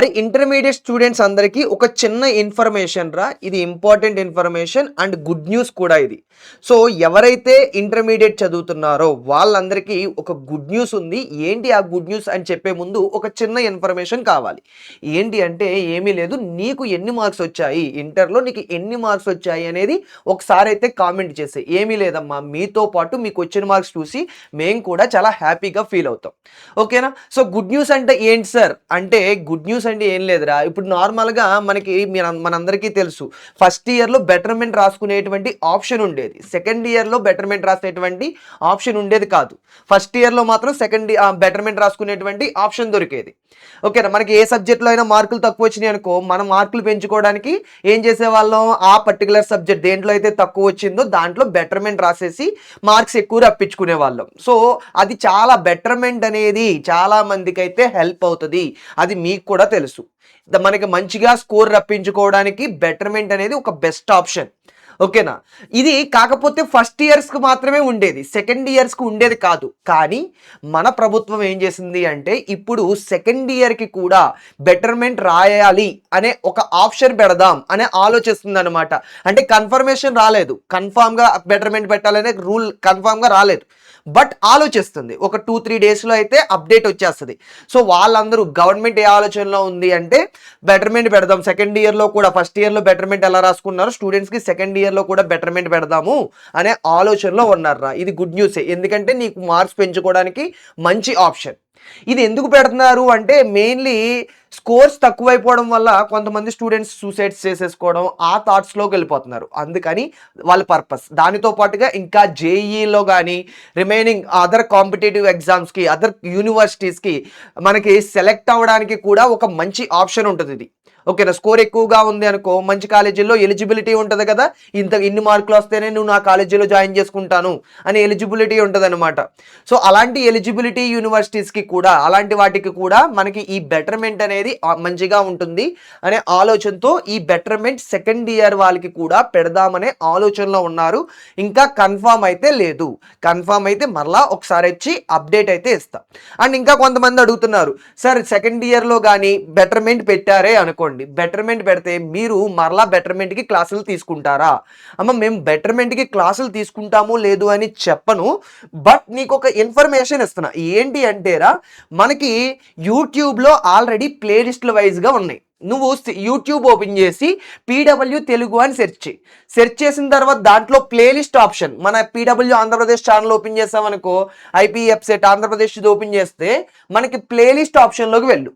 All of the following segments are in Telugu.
అరే ఇంటర్మీడియట్ స్టూడెంట్స్ అందరికీ ఒక చిన్న ఇన్ఫర్మేషన్ రా, ఇది important information and good news కూడా ఇది. సో ఎవరైతే ఇంటర్మీడియట్ చదువుతున్నారో వాళ్ళందరికీ ఒక గుడ్ న్యూస్ ఉంది. ఏంటి ఆ గుడ్ న్యూస్ అని చెప్పే ముందు ఒక చిన్న ఇన్ఫర్మేషన్ కావాలి. ఏంటి అంటే ఏమీ లేదు, నీకు ఎన్ని మార్క్స్ వచ్చాయి, ఇంటర్లో నీకు ఎన్ని మార్క్స్ వచ్చాయి అనేది ఒకసారి అయితే కామెంట్ చేసే. ఏమీ లేదమ్మా, మీతో పాటు మీకు వచ్చిన మార్క్స్ చూసి మేము కూడా చాలా హ్యాపీగా ఫీల్ అవుతాం. ఓకేనా? సో గుడ్ న్యూస్ అంటే ఏంటి సార్ అంటే, గుడ్ న్యూస్ అంటే ఏం లేదురా, ఇప్పుడు నార్మల్గా మనకి మనందరికీ తెలుసు, ఫస్ట్ ఇయర్లో బెటర్మెంట్ రాసుకునేటువంటి ఆప్షన్ ఉండేది, సెకండ్ ఇయర్లో బెటర్మెంట్ రాసేటువంటి ఆప్షన్ ఉండేది కాదు. ఫస్ట్ ఇయర్లో మాత్రం బెటర్మెంట్ రాసుకునేటువంటి ఆప్షన్ దొరికేది. ఓకేనా? మనకి ఏ సబ్జెక్ట్లో అయినా మార్కులు తక్కువ వచ్చినాయి అనుకో, మనం మార్కులు పెంచుకోవడానికి ఏం చేసేవాళ్ళం, ఆ పర్టికులర్ సబ్జెక్ట్ దేంట్లో అయితే తక్కువ వచ్చిందో దాంట్లో బెటర్మెంట్ రాసేసి మార్క్స్ ఎక్కువ రప్పించుకునే వాళ్ళం. సో అది చాలా బెటర్మెంట్ అనేది చాలా మందికి అయితే హెల్ప్ అవుతుంది, అది మీకు కూడా తెలుసు. మనకి మంచిగా స్కోర్ రప్పించుకోవడానికి బెటర్మెంట్ అనేది ఒక బెస్ట్ ఆప్షన్. ఓకేనా? ఇది కాకపోతే ఫస్ట్ ఇయర్స్కి మాత్రమే ఉండేది, సెకండ్ ఇయర్స్కి ఉండేది కాదు. కానీ మన ప్రభుత్వం ఏం చేసింది అంటే, ఇప్పుడు సెకండ్ ఇయర్కి కూడా బెటర్మెంట్ రాయాలి అనే ఒక ఆప్షన్ పెడదాం అనే ఆలోచిస్తుంది అనమాట. అంటే కన్ఫర్మేషన్ రాలేదు, కన్ఫామ్గా బెటర్మెంట్ పెట్టాలనే రూల్ కన్ఫామ్గా రాలేదు, బట్ ఆలోచిస్తుంది. ఒక 2-3 డేస్లో అయితే అప్డేట్ వచ్చేస్తుంది. సో వాళ్ళందరూ గవర్నమెంట్ ఏ ఆలోచనలో ఉంది అంటే, బెటర్మెంట్ పెడదాం సెకండ్ ఇయర్లో కూడా, ఫస్ట్ ఇయర్లో బెటర్మెంట్ ఎలా రాసుకున్నారో స్టూడెంట్స్కి సెకండ్ ఇయర్లో కూడా బెటర్మెంట్ పెడదాము అనే ఆలోచనలో ఉన్నారా. ఇది గుడ్ న్యూసే, ఎందుకంటే నీకు మార్క్స్ పెంచుకోవడానికి మంచి ఆప్షన్. ఇది ఎందుకు పెడుతున్నారు అంటే, మెయిన్లీ స్కోర్స్ తక్కువైపోవడం వల్ల కొంతమంది స్టూడెంట్స్ సూసైడ్స్ చేసేసుకోవడం, ఆ థాట్స్లోకి వెళ్ళిపోతున్నారు. అందుకని వాళ్ళ పర్పస్. దానితో పాటుగా ఇంకా జేఈలో కానీ రిమైనింగ్ అదర్ కాంపిటేటివ్ ఎగ్జామ్స్కి, అదర్ యూనివర్సిటీస్కి మనకి సెలెక్ట్ అవ్వడానికి కూడా ఒక మంచి ఆప్షన్ ఉంటుంది ఇది. ఓకేనా? స్కోర్ ఎక్కువగా ఉంది అనుకో, మంచి కాలేజీల్లో ఎలిజిబిలిటీ ఉంటుంది కదా, ఇన్ని మార్కులు వస్తేనే నువ్వు నా కాలేజీలో జాయిన్ చేసుకుంటాను అని ఎలిజిబిలిటీ ఉంటుంది అనమాట. సో అలాంటి ఎలిజిబిలిటీ యూనివర్సిటీస్కి కూడా, అలాంటి వాటికి కూడా మనకి ఈ బెటర్మెంట్ అనేది మంచిగా ఉంటుంది అనే ఆలోచనతో ఈ బెటర్మెంట్ సెకండ్ ఇయర్ వాళ్ళకి కూడా పెడదామనే ఆలోచనలో ఉన్నారు. ఇంకా కన్ఫామ్ అయితే లేదు, కన్ఫామ్ అయితే మరలా ఒకసారి వచ్చి అప్డేట్ అయితే ఇస్తాం. అండ్ ఇంకా కొంతమంది అడుగుతున్నారు, సార్ సెకండ్ ఇయర్లో కానీ బెటర్మెంట్ పెట్టారే అనుకోండి, బెటర్మెంట్ పెడితే మీరు మరలా బెటర్మెంట్కి క్లాసులు తీసుకుంటారా? అమ్మ, మేము బెటర్మెంట్కి క్లాసులు తీసుకుంటాము లేదు అని చెప్పను, బట్ నీకు ఒక ఇన్ఫర్మేషన్ ఇస్తున్నా. ఏంటి అంటేరా, మనకి యూట్యూబ్లో ఆల్రెడీ ప్లేలిస్ట్ల వైజ్గా ఉన్నాయి. నువ్వు యూట్యూబ్ ఓపెన్ చేసి పీడబ్ల్యూ తెలుగు అని సెర్చ్ చేసిన తర్వాత దాంట్లో ప్లేలిస్ట్ ఆప్షన్, మన పీడబ్ల్యూ ఆంధ్రప్రదేశ్ ఛానల్ ఓపెన్ చేసామనుకో, ఐపీఎఫ్సెట్ ఆంధ్రప్రదేశ్ ఓపెన్ చేస్తే మనకి ప్లేలిస్ట్ ఆప్షన్లోకి వెళ్ళు.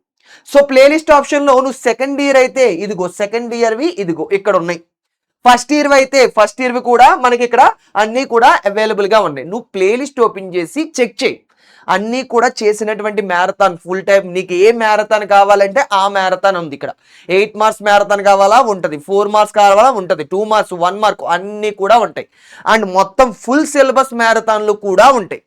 సో ప్లేలిస్ట్ ఆప్షన్లో నువ్వు సెకండ్ ఇయర్ అయితే ఇదిగో సెకండ్ ఇయర్వి ఇదిగో ఇక్కడ ఉన్నాయి, ఫస్ట్ ఇయర్ అయితే ఫస్ట్ ఇయర్వి కూడా మనకి ఇక్కడ అన్నీ కూడా అవైలబుల్గా ఉన్నాయి. నువ్వు ప్లేలిస్ట్ ఓపెన్ చేసి చెక్ చేయి, అన్నీ కూడా చేసినటువంటి మ్యారథాన్ ఫుల్ టైం. నీకు ఏ మ్యారథాన్ కావాలంటే ఆ మ్యారథాన్ ఉంది ఇక్కడ. 8 మార్క్స్ మ్యారథాన్ కావాలా ఉంటుంది, 4 మార్క్స్ కావాలా ఉంటుంది, 2 మార్క్స్ 1 మార్క్ అన్నీ కూడా ఉంటాయి. అండ్ మొత్తం ఫుల్ సిలబస్ మ్యారథాన్లు కూడా ఉంటాయి.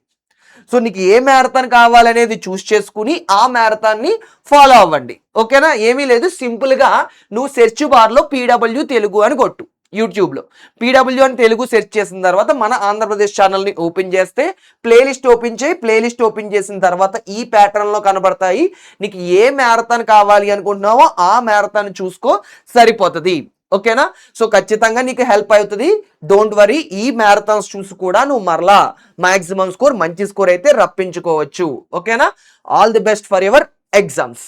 సో నీకు ఏ మ్యారథాన్ కావాలనేది చూస్ చేసుకుని ఆ మ్యారథాన్ని ఫాలో అవ్వండి. ఓకేనా? ఏమీ లేదు, సింపుల్గా నువ్వు సెర్చ్ బార్లో పీడబ్ల్యూ తెలుగు అని కొట్టు. యూట్యూబ్లో పీడబ్ల్యూ అని తెలుగు సెర్చ్ చేసిన తర్వాత మన ఆంధ్రప్రదేశ్ ఛానల్ని ఓపెన్ చేస్తే ప్లేలిస్ట్ ఓపెన్ చేయి. ప్లేలిస్ట్ ఓపెన్ చేసిన తర్వాత ఈ ప్యాటర్న్లో కనబడతాయి. నీకు ఏ మ్యారథాన్ కావాలి అనుకుంటున్నావో ఆ మ్యారథాన్ చూసుకో, సరిపోతుంది. ఓకేనా? సో ఖచ్చితంగా నీకు హెల్ప్ అవుతుంది. డోంట్ వరీ, ఈ మ్యారథాన్స్ చూసి కూడా నువ్వు మరలా మాక్సిమం స్కోర్, మంచి స్కోర్ అయితే రప్పించుకోవచ్చు. ఓకేనా? All the best for your exams.